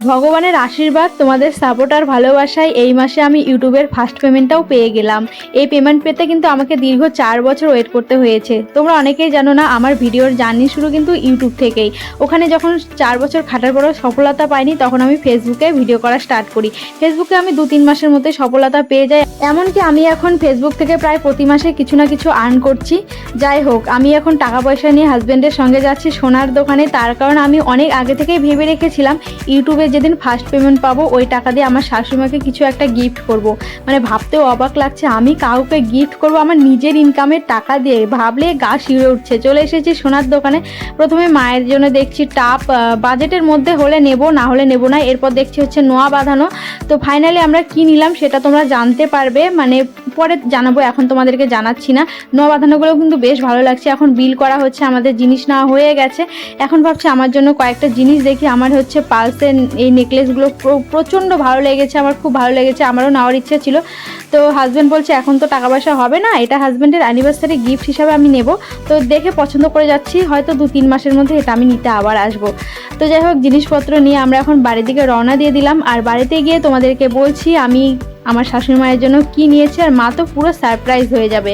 ভগবানের আশীর্বাদ, তোমাদের সাপোর্ট আর ভালোবাসায় এই মাসে আমি ইউটিউবের ফার্স্ট পেমেন্টটাও পেয়ে গেলাম। এই পেমেন্ট পেতে কিন্তু আমাকে দীর্ঘ 4 বছর ওয়েট করতে হয়েছে। তোমরা অনেকেই জানো না, আমার ভিডিওর জার্নি শুরু কিন্তু ইউটিউব থেকেই। ওখানে যখন 4 বছর খাটার পরেও সফলতা পাইনি, তখন আমি ফেসবুকে ভিডিও করা স্টার্ট করি। ফেসবুকে আমি 2-3 মাসের মধ্যে সফলতা পেয়ে যাই। এমনকি আমি এখন ফেসবুক থেকে প্রায় প্রতি মাসে কিছু না কিছু আর্ন করছি। যাই হোক, আমি এখন টাকা পয়সা নিয়ে হাজব্যান্ডের সঙ্গে যাচ্ছি সোনার দোকানে। তার কারণ আমি অনেক আগে থেকেই ভেবে রেখেছিলাম ইউটিউবে যেদিন ফার্স্ট পেমেন্ট পাবো ওই টাকা দিয়ে আমার শাশুড়িমাকে কিছু একটা গিফট করব। মানে ভাবতেও অবাক লাগছে, আমি কাউকে গিফট করব আমার নিজের ইনকামের টাকা দিয়ে। ভাবলে গা শিউরে উঠছে। চলে এসেছি সোনার দোকানে। প্রথমে মায়ের জন্য দেখছি টাপ, বাজেটের মধ্যে হলে নেব, না হলে নেব না। এরপর দেখছি হচ্ছে নোয়া বাঁধানো। তো ফাইনালি আমরা কি নিলাম সেটা তোমরা জানতে পারবে, মানে পরে জানাবো, এখন তোমাদেরকে জানাচ্ছি না। নোয়া বাঁধানোগুলো কিন্তু বেশ ভালো লাগছে। এখন বিল করা হচ্ছে, আমাদের জিনিস নেওয়া হয়ে গেছে। এখন ভাবছি আমার জন্য কয়েকটা জিনিস দেখি। আমার হচ্ছে পালসের এই নেকলেসগুলো প্রচণ্ড ভালো লেগেছে, আমার খুব ভালো লেগেছে, আমারও নেওয়ার ইচ্ছা ছিল। তো হাজব্যান্ড বলছে এখন তো টাকা পয়সা হবে না, এটা হাজব্যান্ডের অ্যানিভার্সারি গিফট হিসাবে আমি নেব। তো দেখে পছন্দ করে যাচ্ছি, হয়তো 2-3 মাসের মধ্যে এটা আমি নিতে আবার আসবো। তো যাই হোক, জিনিসপত্র নিয়ে আমরা এখন বাড়ির দিকে রওনা দিয়ে দিলাম। আর বাড়িতে গিয়ে তোমাদেরকে বলছি আমি আমার শাশুড়ি মায়ের জন্য কি নিয়েছি, আর মা তো পুরো সারপ্রাইজ হয়ে যাবে।